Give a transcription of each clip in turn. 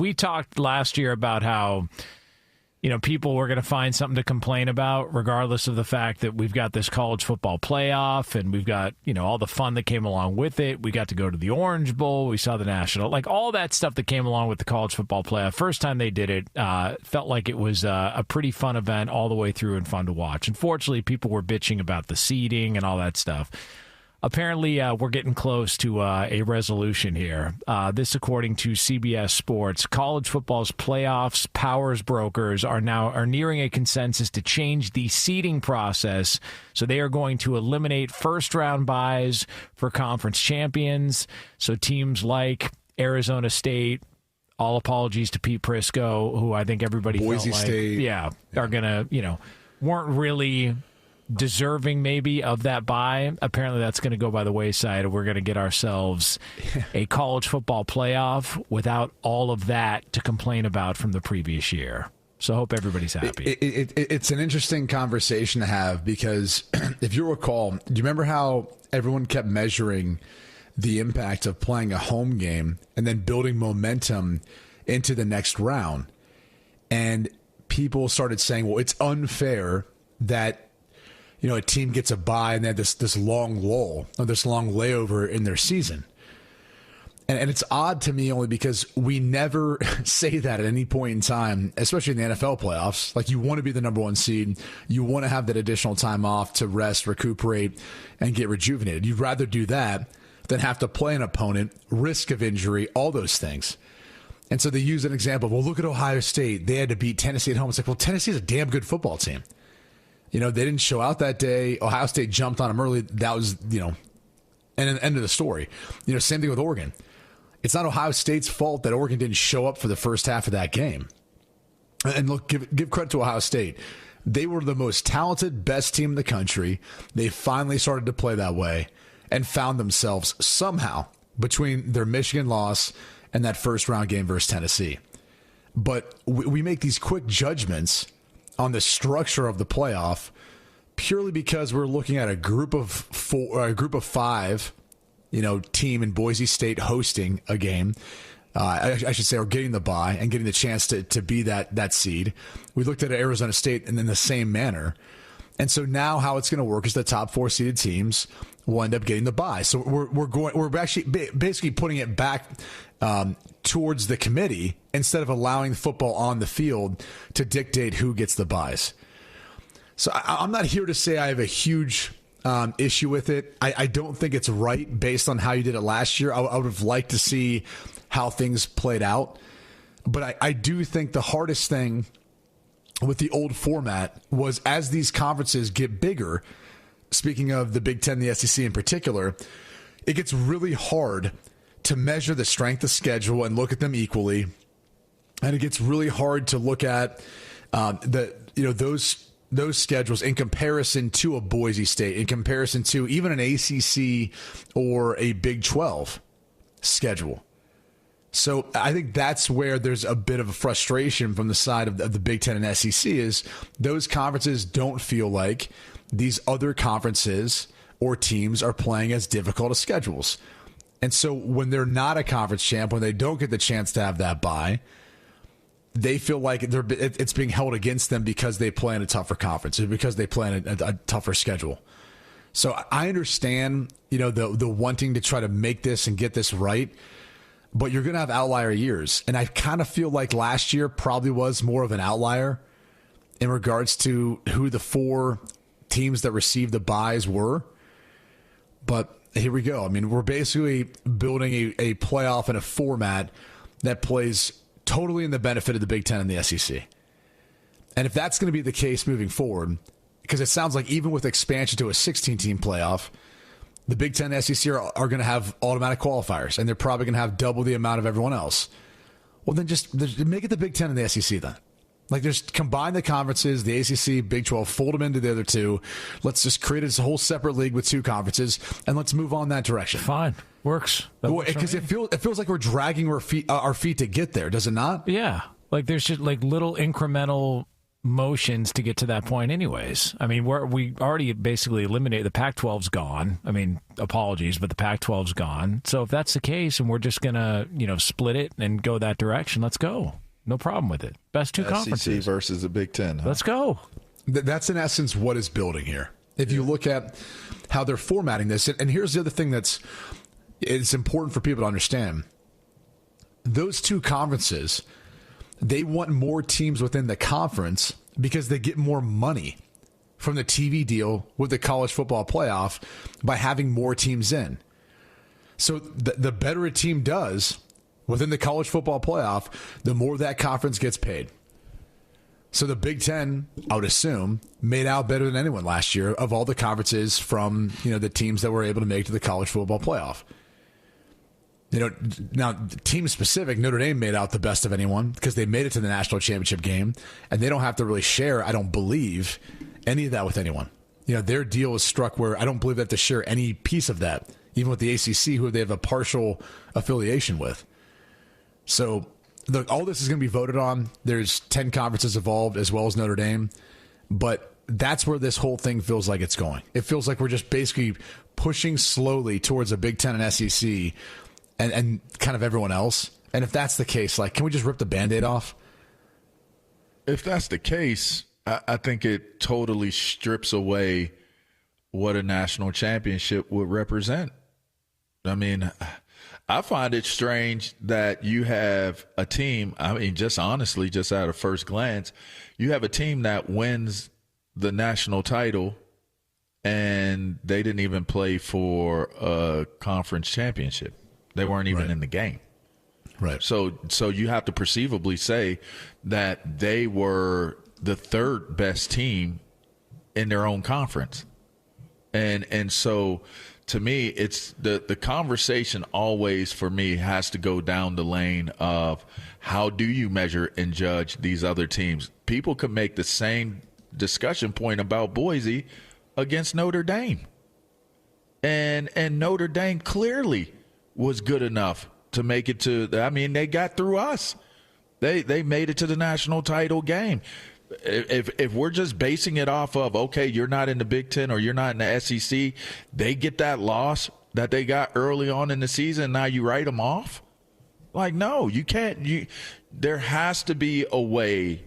we talked last year about how, people were going to find something to complain about, regardless of the fact that we've got this college football playoff and we've got, all the fun that came along with it. We got to go to the Orange Bowl. We saw the national, all that stuff that came along with the college football playoff. First time they did it, felt like it was a pretty fun event all the way through and fun to watch. Unfortunately, people were bitching about the seeding and all that stuff. Apparently, we're getting close to a resolution here. This, according to CBS Sports, college football's playoffs powers brokers are nearing a consensus to change the seeding process. So they are going to eliminate first-round buys for conference champions. So teams like Arizona State, all apologies to Pete Prisco, who I think everybody Boise felt like, State, are gonna, weren't really deserving maybe of that bye. Apparently that's going to go by the wayside. We're going to get ourselves a college football playoff without all of that to complain about from the previous year. So I hope everybody's happy. It's an interesting conversation to have because if you recall, do you remember how everyone kept measuring the impact of playing a home game and then building momentum into the next round? And people started saying, well, it's unfair that a team gets a bye and they have this long lull or this long layover in their season. And it's odd to me only because we never say that at any point in time, especially in the NFL playoffs. Like, you want to be the number one seed. You want to have that additional time off to rest, recuperate, and get rejuvenated. You'd rather do that than have to play an opponent, risk of injury, all those things. And so they use an example. Well, look at Ohio State. They had to beat Tennessee at home. It's like, well, Tennessee's a damn good football team. They didn't show out that day. Ohio State jumped on them early. That was, and an end of the story. Same thing with Oregon. It's not Ohio State's fault that Oregon didn't show up for the first half of that game. And look, give credit to Ohio State. They were the most talented, best team in the country. They finally started to play that way and found themselves somehow between their Michigan loss and that first round game versus Tennessee. But we make these quick judgments on the structure of the playoff purely because we're looking at a group of five, team in Boise State hosting a game. I should say, or getting the bye and getting the chance to be that seed. We looked at Arizona State in the same manner. And so now how it's going to work is the top four seeded teams will end up getting the bye. So we're actually basically putting it back towards the committee instead of allowing football on the field to dictate who gets the buys. So I'm not here to say I have a huge issue with it. I don't think it's right based on how you did it last year. I would have liked to see how things played out. But I do think the hardest thing with the old format was as these conferences get bigger, speaking of the Big Ten, the SEC in particular, it gets really hard to measure the strength of schedule and look at them equally. And it gets really hard to look at those schedules in comparison to a Boise State, in comparison to even an ACC or a Big 12 schedule. So I think that's where there's a bit of a frustration from the side of the Big Ten and SEC is those conferences don't feel like these other conferences or teams are playing as difficult as schedules. And so when they're not a conference champ, when they don't get the chance to have that bye, they feel like it's being held against them because they play in a tougher conference or because they play in a tougher schedule. So I understand, the wanting to try to make this and get this right, but you're going to have outlier years. And I kind of feel like last year probably was more of an outlier in regards to who the four teams that received the buys were. But here we go. I mean, we're basically building a playoff and a format that plays totally in the benefit of the Big Ten and the SEC. And if that's going to be the case moving forward, because it sounds like even with expansion to a 16-team playoff, the Big Ten and SEC are going to have automatic qualifiers, and they're probably going to have double the amount of everyone else. Well, then just make it the Big Ten and the SEC then. Like, just combine the conferences, the ACC, Big 12, fold them into the other two. Let's just create a whole separate league with two conferences, and let's move on that direction. Fine. Works. Because it feels like we're dragging our feet to get there, does it not? Yeah. Like, there's just like little incremental motions to get to that point anyways. I mean, we already basically eliminated the Pac-12's gone. I mean, apologies, but the Pac-12's gone. So if that's the case and we're just going to, split it and go that direction, let's go. No problem with it. Best two conferences. SEC versus the Big Ten. Huh? Let's go. That's in essence what is building here. If you look at how they're formatting this, and here's the other thing it's important for people to understand. Those two conferences, they want more teams within the conference because they get more money from the TV deal with the college football playoff by having more teams in. So the better a team does within the college football playoff, the more that conference gets paid. So the Big Ten, I would assume, made out better than anyone last year of all the conferences from the teams that were able to make to the college football playoff. Now, team specific, Notre Dame made out the best of anyone because they made it to the national championship game, and they don't have to really share, I don't believe, any of that with anyone. Their deal is struck where I don't believe they have to share any piece of that, even with the ACC, who they have a partial affiliation with. So, look, all this is going to be voted on. There's 10 conferences involved, as well as Notre Dame, but that's where this whole thing feels like it's going. It feels like we're just basically pushing slowly towards a Big Ten and SEC, and kind of everyone else. And if that's the case, can we just rip the Band-Aid off? If that's the case, I think it totally strips away what a national championship would represent. I mean, I find it strange that you have a team, just honestly, just at a first glance, you have a team that wins the national title and they didn't even play for a conference championship. They weren't even in the game. Right. So you have to perceivably say that they were the third best team in their own conference. And so to me, it's the conversation always for me has to go down the lane of how do you measure and judge these other teams? People could make the same discussion point about Boise against Notre Dame. And Notre Dame clearly was good enough to make it to they got through us. They made it to the national title game. If we're just basing it off of, okay, you're not in the Big Ten or you're not in the SEC, they get that loss that they got early on in the season, now you write them off? No, you can't. There has to be a way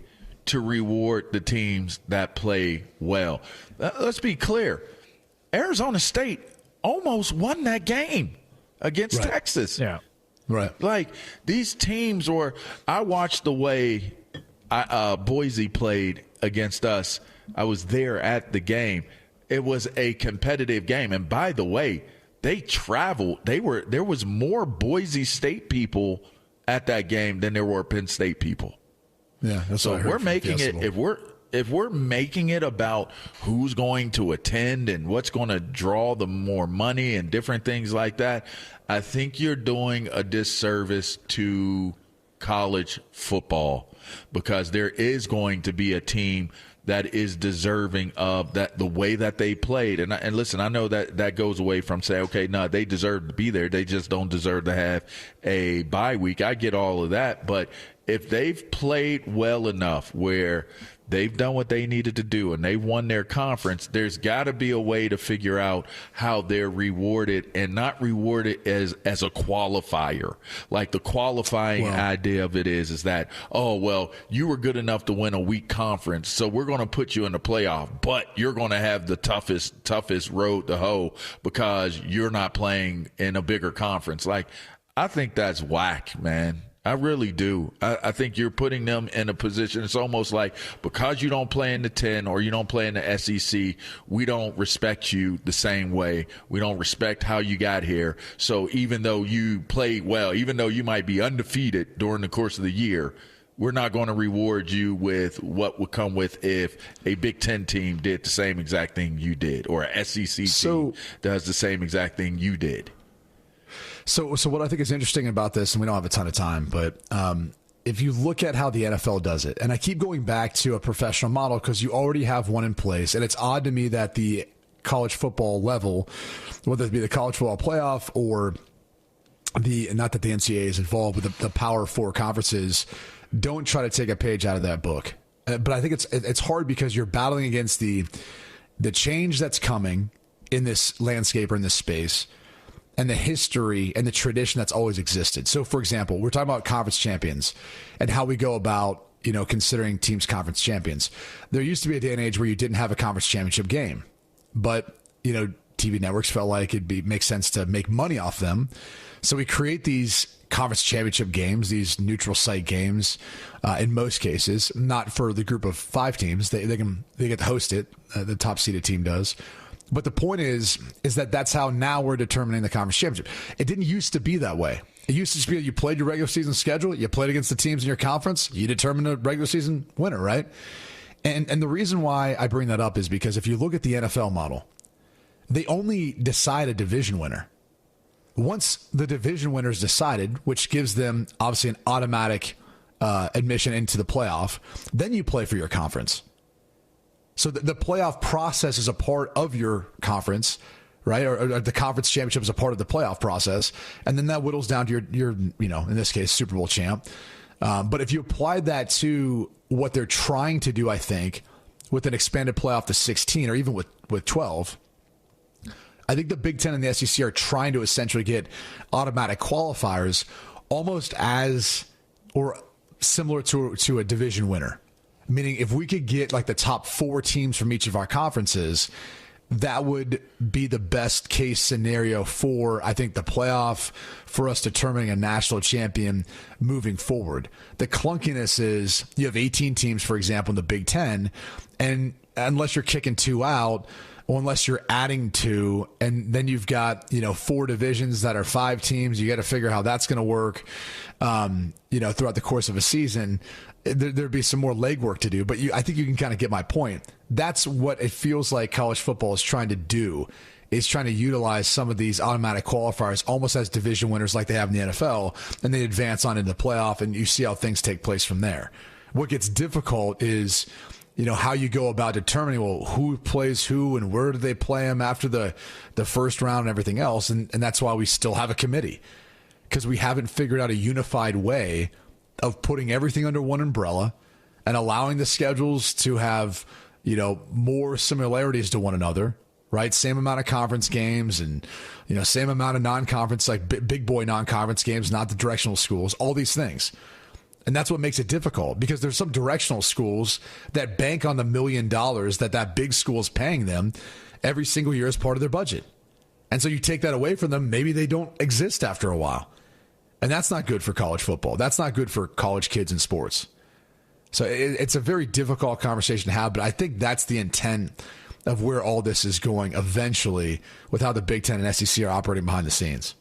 to reward the teams that play well. Let's be clear. Arizona State almost won that game against Texas. Yeah. Right. These teams I watched the way Boise played against us. I was there at the game. It was a competitive game. And by the way, they traveled. There was more Boise State people at that game than there were Penn State people. Yeah. That's so we're making it, if we're making it about who's going to attend and what's going to draw the more money and different things like that, I think you're doing a disservice to college football, because there is going to be a team that is deserving of that, the way that they played. And listen, I know that goes away from saying, okay, no, they deserve to be there. They just don't deserve to have a bye week. I get all of that. But if they've played well enough where they've done what they needed to do and they won their conference, there's got to be a way to figure out how they're rewarded, and not rewarded as a qualifier. The qualifying idea of it is that, oh, well, you were good enough to win a weak conference, so we're going to put you in the playoff, but you're going to have the toughest road to hoe because you're not playing in a bigger conference. I think that's whack, man. I really do. I think you're putting them in a position. It's almost like, because you don't play in the 10 or you don't play in the SEC, we don't respect you the same way. We don't respect how you got here. So even though you played well, even though you might be undefeated during the course of the year, we're not going to reward you with what would come with if a Big Ten team did the same exact thing you did, or a SEC team does the same exact thing you did. So what I think is interesting about this, and we don't have a ton of time, but if you look at how the NFL does it, and I keep going back to a professional model because you already have one in place, and it's odd to me that the college football level, whether it be the college football playoff or not that the NCAA is involved, but the Power Four conferences don't try to take a page out of that book But I think it's hard because you're battling against the change that's coming in this landscape or in this space, and the history and the tradition that's always existed. So, for example, we're talking about conference champions and how we go about, considering teams conference champions. There used to be a day and age where you didn't have a conference championship game, but, TV networks felt like it'd make sense to make money off them. So we create these conference championship games, these neutral site games, in most cases, not for the group of 5 teams. They get to host it. The top seeded team does. But the point is that that's how now we're determining the conference championship. It didn't used to be that way. It used to just be that you played your regular season schedule, you played against the teams in your conference, you determined a regular season winner, right? And the reason why I bring that up is because if you look at the NFL model, they only decide a division winner. Once the division winner is decided, which gives them obviously an automatic admission into the playoff, then you play for your conference. So the playoff process is a part of your conference, right? Or the conference championship is a part of the playoff process. And then that whittles down to your in this case, Super Bowl champ. But if you applied that to what they're trying to do, I think, with an expanded playoff to 16 or even with 12, I think the Big Ten and the SEC are trying to essentially get automatic qualifiers almost as or similar to a division winner. Meaning if we could get like the top 4 teams from each of our conferences, that would be the best case scenario for, I think, the playoff, for us determining a national champion moving forward. The clunkiness is you have 18 teams, for example, in the Big Ten, and unless you're kicking 2 out, or unless you're adding 2, and then you've got 4 divisions that are 5 teams, you got to figure how that's going to work throughout the course of a season. There'd be some more legwork to do, but I think you can kind of get my point. That's what it feels like college football is trying to do, is trying to utilize some of these automatic qualifiers almost as division winners like they have in the NFL, and they advance on into the playoff, and you see how things take place from there. What gets difficult is how you go about determining, well, who plays who and where do they play them after the first round and everything else. And that's why we still have a committee, because we haven't figured out a unified way of putting everything under one umbrella and allowing the schedules to have, more similarities to one another, right? Same amount of conference games and, same amount of non-conference, like big boy non-conference games, not the directional schools, all these things. And that's what makes it difficult, because there's some directional schools that bank on the $1 million that big school is paying them every single year as part of their budget. And so you take that away from them, maybe they don't exist after a while. And that's not good for college football. That's not good for college kids in sports. So it's a very difficult conversation to have, but I think that's the intent of where all this is going eventually with how the Big Ten and SEC are operating behind the scenes.